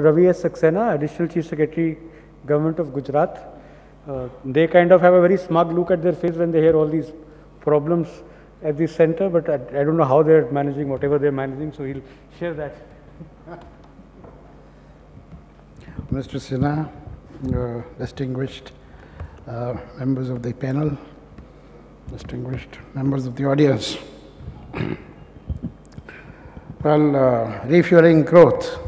Ravi S. Saxena, Additional Chief Secretary, Government of Gujarat. They kind of have a very smug look at their face when they hear all these problems at the center, but I don't know how they're managing whatever they're managing, so he'll share that. Mr. Sinha, distinguished members of the panel, distinguished members of the audience. Well, refueling growth.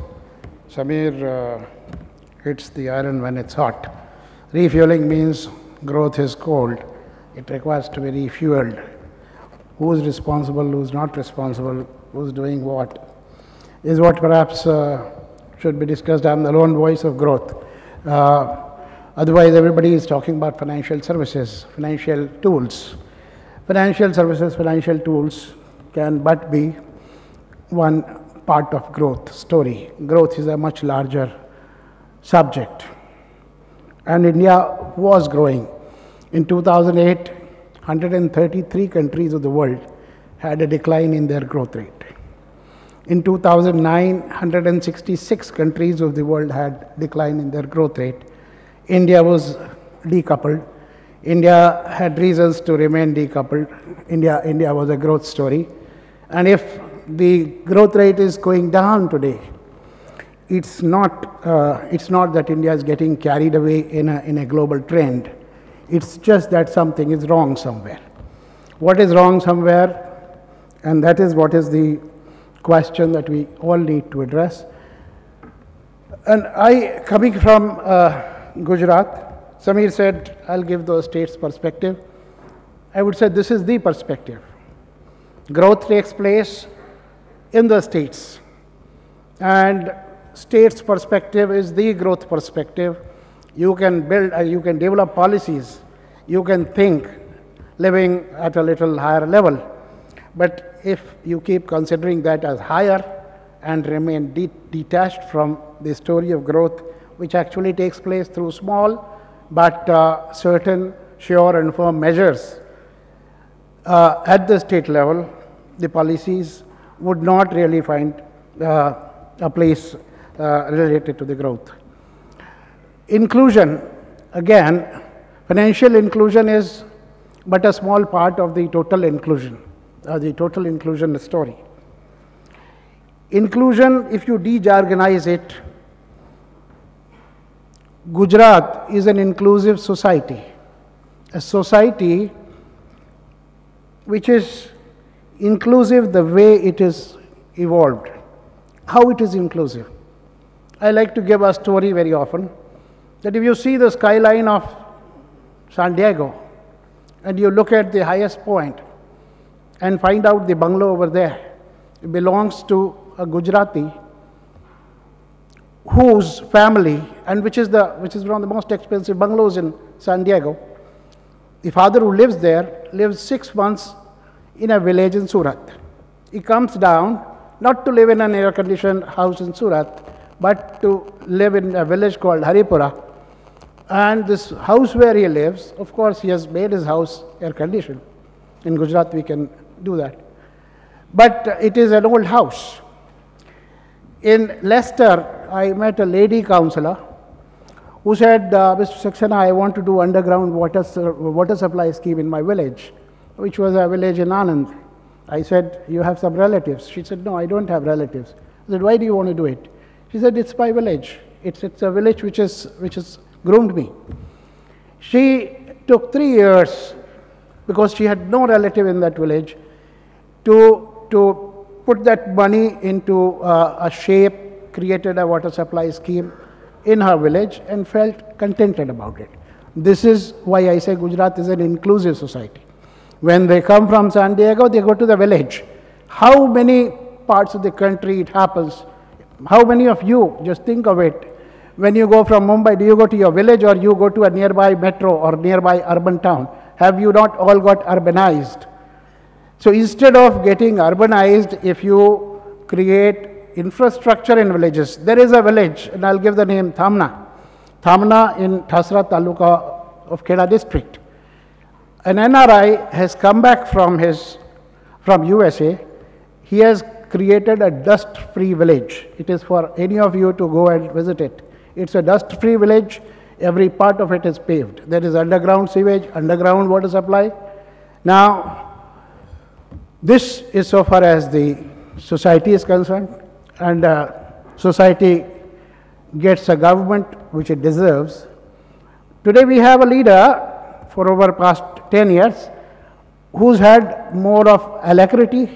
Samir hits the iron when it's hot. Refueling means growth is cold. It requires to be refueled. Who is responsible, who is not responsible, who is doing what, is what perhaps should be discussed. I'm the lone voice of growth. Otherwise, everybody is talking about financial services, financial tools. Financial services, financial tools can but be one part of growth story. Growth is a much larger subject. And India was growing. In 2008, 133 countries of the world had a decline in their growth rate. In 2009, 166 countries of the world had decline in their growth rate. India was decoupled. India had reasons to remain decoupled. India was a growth story. And if the growth rate is going down today, it's not that India is getting carried away in a global trend. It's just that something is wrong somewhere. What is wrong somewhere? And that is what is the question that we all need to address. And coming from Gujarat, Samir said, I'll give those states perspective. I would say this is the perspective. Growth takes place in the states. And states' perspective is the growth perspective. You can build, you can develop policies, you can think living at a little higher level. But if you keep considering that as higher and remain detached from the story of growth, which actually takes place through small but certain sure and firm measures at the state level, the policies would not really find a place related to the growth. Inclusion, again, financial inclusion is but a small part of the total inclusion story. Inclusion, if you de-jargonize it, Gujarat is an inclusive society, a society which is inclusive the way it is evolved. How it is inclusive? I like to give a story very often, that if you see the skyline of San Diego and you look at the highest point and find out the bungalow over there, it belongs to a Gujarati whose family, and which is one of the most expensive bungalows in San Diego. The father who lives there lives 6 months in a village in Surat. He comes down not to live in an air-conditioned house in Surat, but to live in a village called Haripura. And this house where he lives, of course, he has made his house air-conditioned. In Gujarat, we can do that. But it is an old house. In Leicester, I met a lady councillor who said, Mr. Saxena, I want to do underground water supply scheme in my village, which was a village in Anand. I said, you have some relatives? She said, no, I don't have relatives. I said, why do you want to do it? She said, it's my village. It's a village which has groomed me. She took 3 years, because she had no relative in that village, to put that money into a shape, created a water supply scheme in her village and felt contented about it. This is why I say Gujarat is an inclusive society. When they come from San Diego, they go to the village. How many parts of the country it happens? How many of you, just think of it, when you go from Mumbai, do you go to your village or you go to a nearby metro or nearby urban town? Have you not all got urbanized? So instead of getting urbanized, if you create infrastructure in villages, there is a village, and I'll give the name Thamna. Thamna in Thasra Taluka of Kheda district. An NRI has come back from USA. He has created a dust-free village. It is for any of you to go and visit it. It's a dust-free village. Every part of it is paved. There is underground sewage, underground water supply. Now, this is so far as the society is concerned, and society gets a government which it deserves. Today we have a leader for over past 10 years who's had more of alacrity,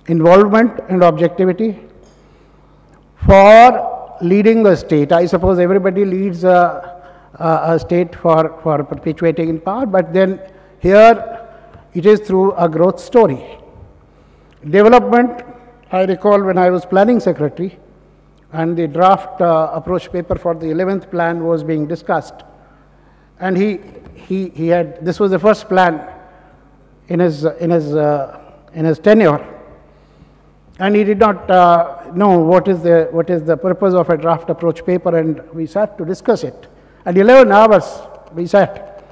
involvement and objectivity for leading the state. I suppose everybody leads a state for perpetuating in power, but then here it is through a growth story. Development, I recall when I was planning secretary and the draft approach paper for the 11th plan was being discussed, and he had, this was the first plan in his tenure, and he did not know what is the purpose of a draft approach paper, and we sat to discuss it. And 11 hours we sat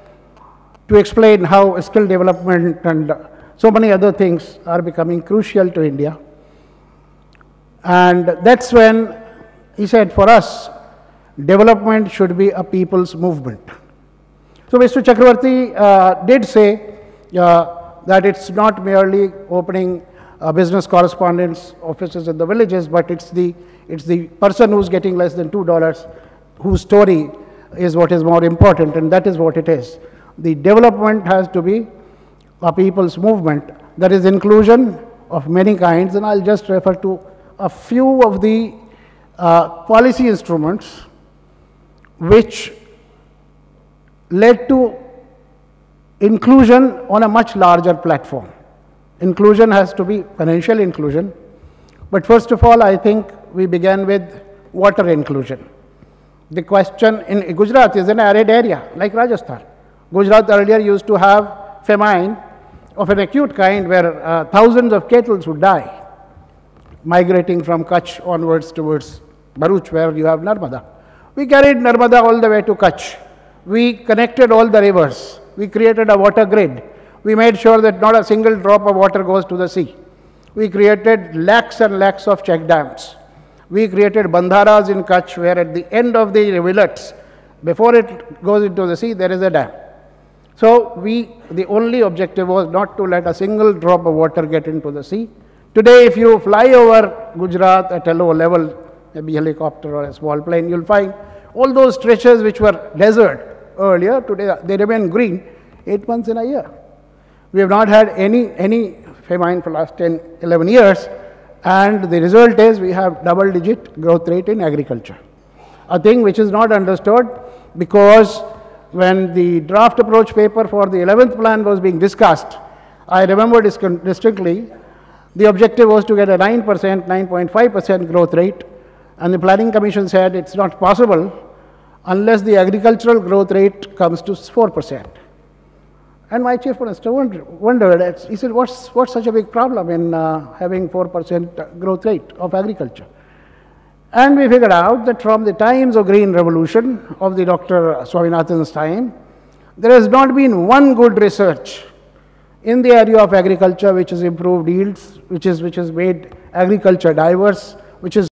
to explain how skill development and so many other things are becoming crucial to India. And that's when he said, for us, development should be a people's movement. So Mr. Chakravarti did say that it's not merely opening business correspondence offices in the villages, but it's the person who's getting less than $2 whose story is what is more important, and that is what it is. The development has to be a people's movement. There is inclusion of many kinds, and I'll just refer to a few of the policy instruments which led to inclusion on a much larger platform. Inclusion has to be financial inclusion, but first of all, I think we began with water inclusion. The question in Gujarat is an arid area like Rajasthan. Gujarat earlier used to have famine of an acute kind where thousands of cattle would die, migrating from Kutch onwards towards Bharuch, where you have Narmada. We carried Narmada all the way to Kutch. We connected all the rivers. We created a water grid. We made sure that not a single drop of water goes to the sea. We created lakhs and lakhs of check dams. We created bandharas in Kutch, where at the end of the rivulets, before it goes into the sea, there is a dam. So the only objective was not to let a single drop of water get into the sea. Today, if you fly over Gujarat at a low level, maybe helicopter or a small plane, you'll find all those stretches which were desert earlier, today they remain green 8 months in a year. We have not had any famine for the last 10, 11 years, and the result is we have double-digit growth rate in agriculture. A thing which is not understood, because when the draft approach paper for the 11th plan was being discussed, I remember distinctly, the objective was to get a 9%, 9.5% growth rate, and the Planning Commission said it's not possible unless the agricultural growth rate comes to 4%. And my chief minister wondered, he said, what's such a big problem in having 4% growth rate of agriculture? And we figured out that from the times of Green Revolution of the Dr. Swaminathan's time, there has not been one good research in the area of agriculture which has improved yields, which has made agriculture diverse, which is